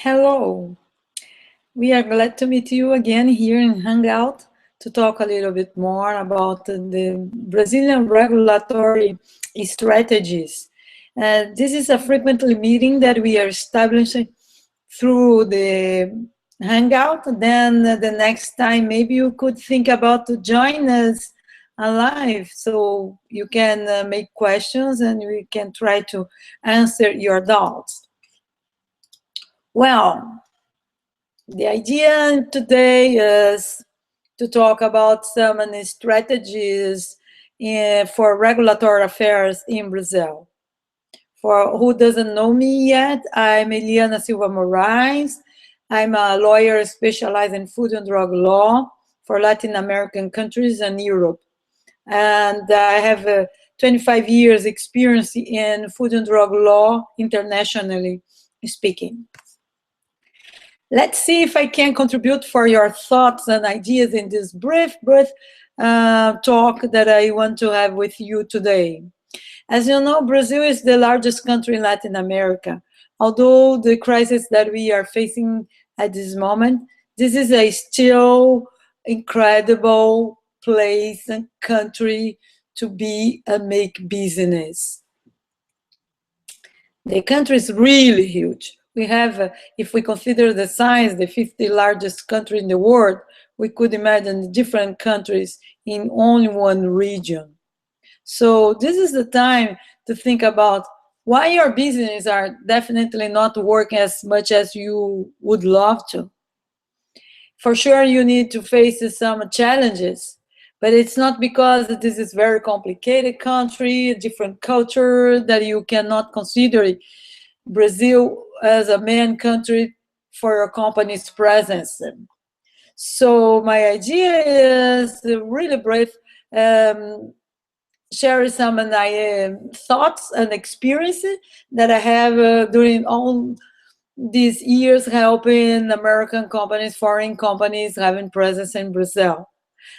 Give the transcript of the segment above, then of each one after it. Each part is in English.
Hello, we are glad to meet you again here in Hangout to talk a little bit more about the Brazilian regulatory strategies. This is a frequently meeting that we are establishing through the Hangout. Then the next time, maybe you could think about to join us live so you can make questions and we can try to answer your doubts. Well, the idea today is to talk about some strategies for regulatory affairs in Brazil. For who doesn't know me yet, I'm Eliana Silva Moraes. I'm a lawyer specialized in food and drug law for Latin American countries and Europe. And I have 25 years experience in food and drug law internationally speaking. Let's see if I can contribute for your thoughts and ideas in this brief talk that I want to have with you today. As you know, Brazil is the largest country in Latin America. Although the crisis that we are facing at this moment, this is a still incredible place and country to be and make business. The country is really huge. We have, if we consider the size, the 50th largest country in the world, we could imagine different countries in only one region. So this is the time to think about why your business are definitely not working as much as you would love to. For sure, you need to face some challenges, but it's not because this is very complicated country, different culture, that you cannot consider Brazil as a main country for your company's presence. So my idea is really brief, share some thoughts and experiences that I have during all these years helping American companies, foreign companies having presence in Brazil.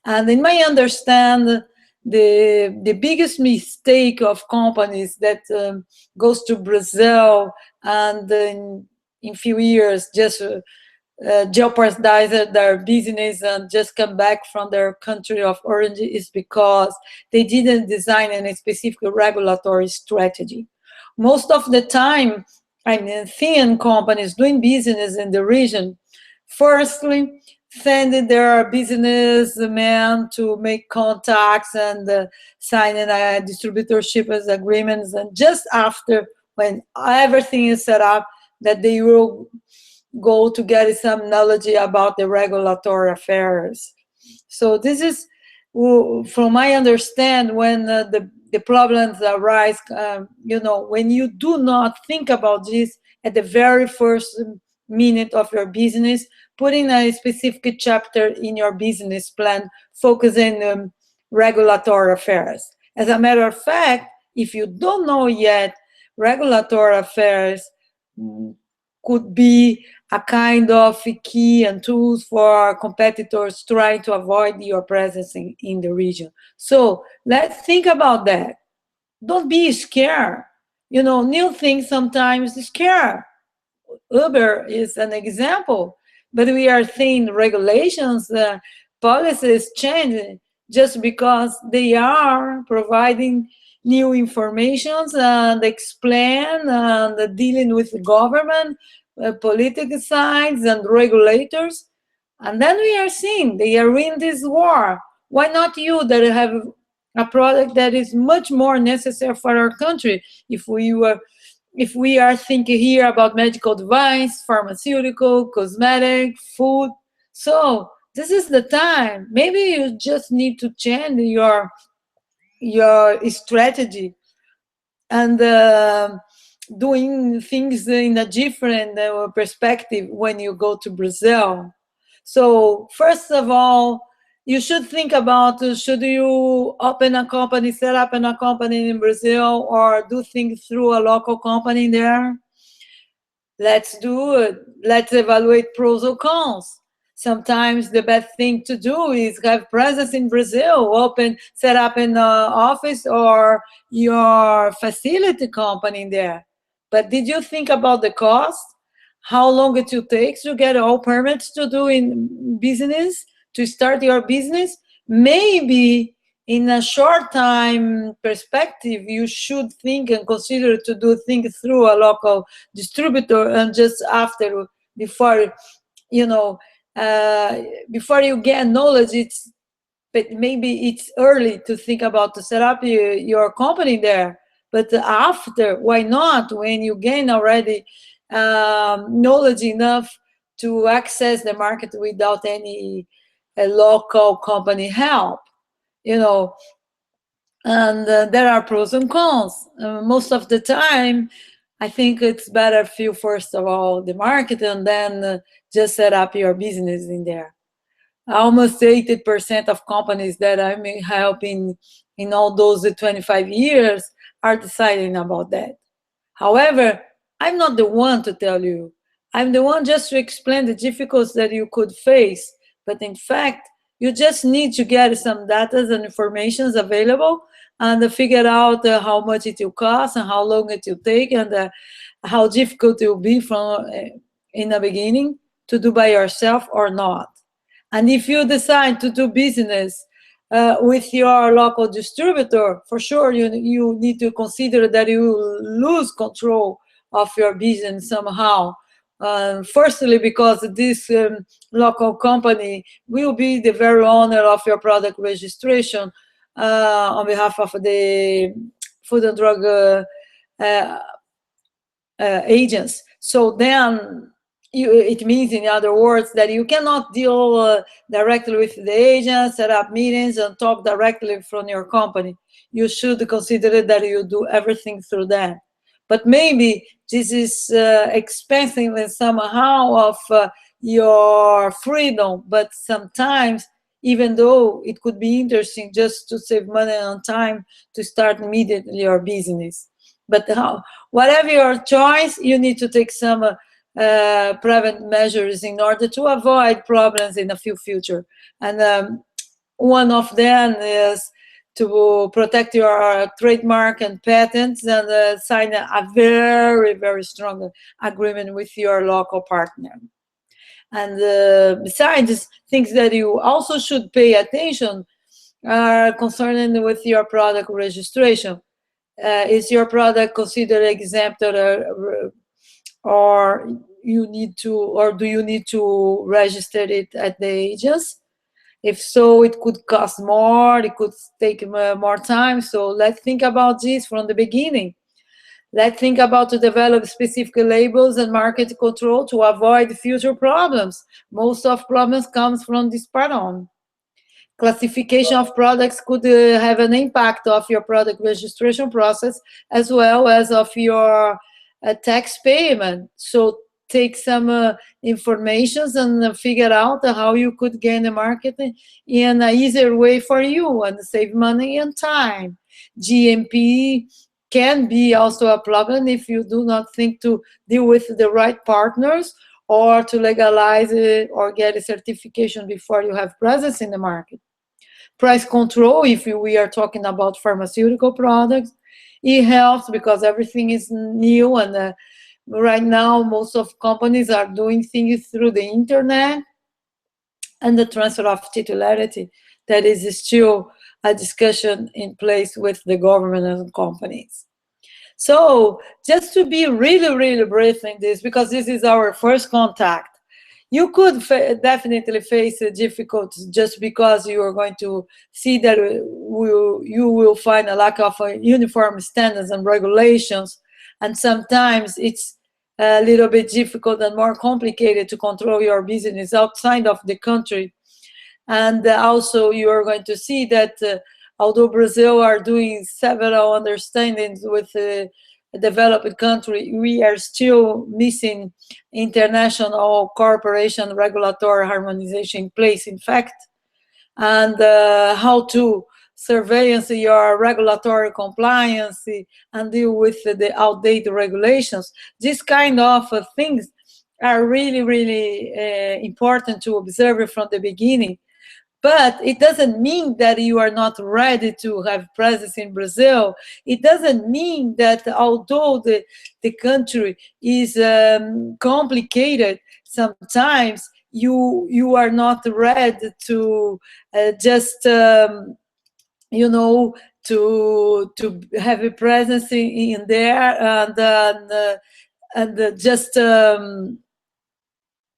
And in my understand, the biggest mistake of companies that goes to Brazil and in few years just jeopardize their business and just come back from their country of origin is because they didn't design any specific regulatory strategy. Most of the time, I mean, thin companies doing business in the region, firstly, send their businessmen to make contacts and signing distributorship agreements, and just after, when everything is set up, that they will go to get some knowledge about the regulatory affairs. So this is, from my understand, when the problems arise, when you do not think about this at the very first minute of your business, putting a specific chapter in your business plan focusing on regulatory affairs. As a matter of fact, if you don't know yet, regulatory affairs could be a kind of key and tools for competitors trying to avoid your presence in the region. So let's think about that. Don't be scared. New things sometimes scare. Uber is an example, but we are seeing regulations, policies change just because they are providing new information and explain and dealing with the government, political sides and regulators. And then we are seeing they are in this war. Why not you that have a product that is much more necessary for our country? If we are thinking here about medical device, pharmaceutical, cosmetic, food. So this is the time. Maybe you just need to change your strategy and doing things in a different perspective when you go to Brazil. So first of all, you should think about, should you open a company, set up a company in Brazil, or do things through a local company there? Let's do it. Let's evaluate pros or cons. Sometimes the best thing to do is have presence in Brazil, set up an office or your facility company there. But did you think about the cost? how long it will take to get all permits to do in business, to start your business. Maybe in a short time perspective, you should think and consider to do things through a local distributor, and just after, before, you know, uh, before you get knowledge, but maybe it's early to think about to set up your company there. But after, why not? When you gain already knowledge enough to access the market without any local company help, you know. And there are pros and cons. Most of the time, I think it's better if you first of all the market, and then just set up your business in there. Almost 80% of companies that I'm helping in all those 25 years are deciding about that. However, I'm not the one to tell you. I'm the one just to explain the difficulties that you could face. But in fact, you just need to get some data and information available, and figure out how much it will cost and how long it will take, and how difficult it will be from in the beginning to do by yourself or not. And if you decide to do business with your local distributor, for sure you need to consider that you will lose control of your business somehow. Firstly, because this local company will be the very owner of your product registration on behalf of the Food and Drug uh, agents. So then it means, in other words, that you cannot deal directly with the agents, set up meetings, and talk directly from your company. You should consider that you do everything through them. But maybe this is expensive and somehow of your freedom. But sometimes, even though it could be interesting just to save money and time to start immediately your business. But whatever your choice, you need to take some preventive measures in order to avoid problems in the future. And one of them is to protect your trademark and patents, and sign a very, very strong agreement with your local partner. And besides, things that you also should pay attention are concerning with your product registration. Is your product considered exempt, or you need to, or do you need to register it at the agents? If so, it could cost more, it could take more time. So let's think about this from the beginning. Let's think about to develop specific labels and market control to avoid future problems. Most of problems comes from this part on. Classification of products could have an impact of your product registration process, as well as of your tax payment. So take some informations and figure out how you could gain the market in an easier way for you and save money and time. GMP can be also a problem if you do not think to deal with the right partners, or to legalize it or get a certification before you have presence in the market. Price control, if we are talking about pharmaceutical products. It helps because everything is new, and right now most of companies are doing things through the internet. And the transfer of titularity, that is still a discussion in place with the government and companies. So just to be really, really brief in this, because this is our first contact, you could definitely face difficulties just because you are going to see that you will find a lack of uniform standards and regulations. And sometimes it's a little bit difficult and more complicated to control your business outside of the country. And also you are going to see that although Brazil are doing several understandings with a developed country, we are still missing international cooperation regulatory harmonization in place, in fact. And how to surveillance your regulatory compliance and deal with the outdated regulations. These kind of things are really, really important to observe from the beginning. But it doesn't mean that you are not ready to have presence in Brazil. It doesn't mean that although the country is complicated, sometimes you are not ready to just to have a presence in there, and just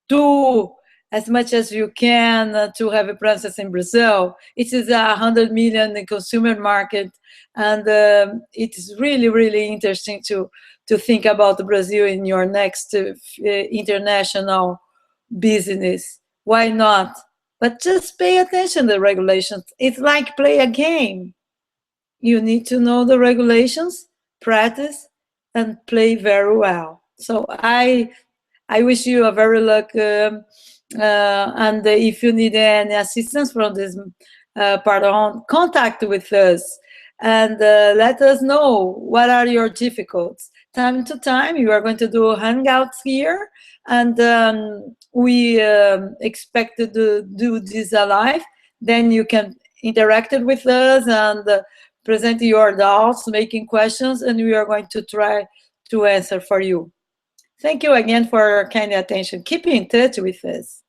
do as much as you can to have a presence in Brazil. It is 100 million consumer market, and it is really, really interesting to think about Brazil in your next international business. Why not? But just pay attention to the regulations. It's like play a game. You need to know the regulations, practice, and play very well. So I wish you a very luck. And if you need any assistance from this part on, contact with us and let us know what are your difficulties. Time to time, you are going to do hangouts here, and we expect to do this live. Then you can interact with us and present your doubts, making questions, and we are going to try to answer for you. Thank you again for your kind attention. Keep in touch with us.